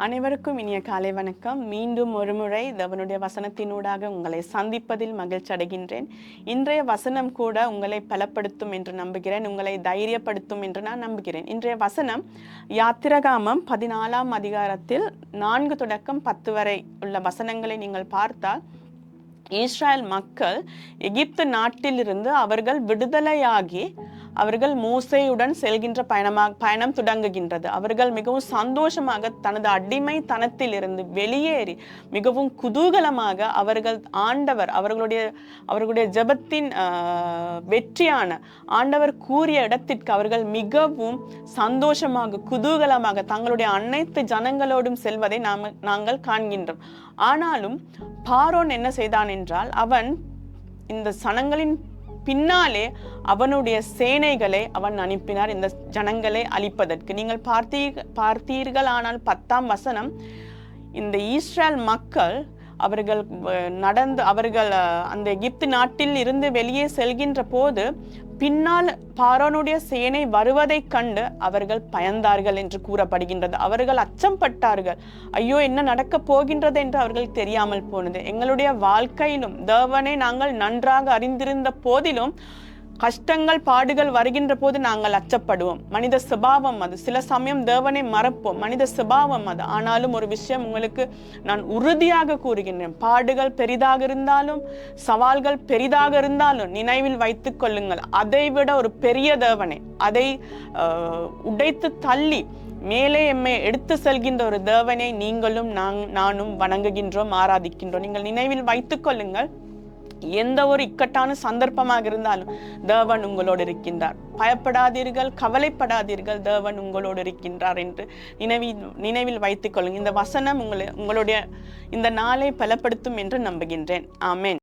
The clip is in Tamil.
அனைவருக்கும் இனிய காலை வணக்கம். மீண்டும் ஒருமுறை தேவனுடைய வசனத்தினூடாக உங்களை சந்திப்பதில் மகிழ்ச்சி அடைகின்றேன். இன்றைய வசனம் கூட உங்களை பலப்படுத்தும் என்று நம்புகிறேன், உங்களை தைரியப்படுத்தும் என்று நான் நம்புகிறேன். இன்றைய வசனம் யாத்திரகாமம் 14ஆம் அதிகாரத்தில் 4 தொடக்கம் 10 வரை உள்ள வசனங்களை நீங்கள் பார்த்தால், இஸ்ரேல் மக்கள் எகிப்து நாட்டிலிருந்து அவர்கள் விடுதலையாகி அவர்கள் மோசேயுடன் செல்கின்ற பயணம் தொடங்குகின்றது. அவர்கள் மிகவும் சந்தோஷமாக தனது அடிமைத்தனத்தில் இருந்து வெளியேறி மிகவும் குதூகலமாக அவர்கள் அவர்களுடைய ஜெபத்தின் வெற்றியான ஆண்டவர் கூறிய இடத்திற்கு அவர்கள் மிகவும் சந்தோஷமாக குதூகலமாக தங்களுடைய அனைத்து ஜனங்களோடும் செல்வதை நாங்கள் காண்கின்றோம். ஆனாலும் பார்வோன் என்ன செய்தான் என்றால், அவன் இந்த சனங்களின் பின்னாலே அவனுடைய சேனைகளை அவன் அனுப்பினார் இந்த ஜனங்களை அழிப்பதற்கு. நீங்கள் பார்த்தீர்கள் ஆனால் 10ஆம் வசனம், இந்த இஸ்ரேல் மக்கள் அவர்கள் அந்த எகிப்து நாட்டில் இருந்து வெளியே செல்கின்ற போது பின்னால் பார்வோனுடைய சேனை வருவதை கண்டு அவர்கள் பயந்தார்கள் என்று கூறப்படுகின்றது. அவர்கள் அச்சம் பட்டார்கள். ஐயோ, என்ன நடக்க போகின்றது என்று அவர்கள் தெரியாமல் போனது. எங்களுடைய வாழ்க்கையிலும் தேவனை நாங்கள் நன்றாக அறிந்திருந்த போதிலும் கஷ்டங்கள் பாடுகள் வருகின்ற போது நாங்கள் அச்சப்படுவோம். மனித சுபாவம் அது. சில சமயம் தேவனை மறப்போம், மனித சுபாவம் அது. ஆனாலும் ஒரு விஷயம் உங்களுக்கு நான் உறுதியாக கூறுகின்றேன், பாடுகள் பெரிதாக இருந்தாலும் சவால்கள் பெரிதாக இருந்தாலும் நினைவில் வைத்துக் கொள்ளுங்கள், அதைவிட ஒரு பெரிய தேவனை, அதை உடைத்து தள்ளி மேலே எம்மை எடுத்து செல்கின்ற ஒரு தேவனை நீங்களும் நானும் வணங்குகின்றோம், ஆராதிக்கின்றோம். நீங்கள் நினைவில் வைத்துக் கொள்ளுங்கள், எந்த ஒரு இக்கட்டான சந்தர்ப்பமாக இருந்தாலும் தேவன் உங்களோடு இருக்கின்றார். பயப்படாதீர்கள், கவலைப்படாதீர்கள், தேவன் உங்களோடு இருக்கின்றார் என்று நினைவில் வைத்துக் கொள்ளுங்கள். இந்த வசனம் உங்களுடைய இந்த நாளை பலப்படுத்தும் என்று நம்புகின்றேன். ஆமென்.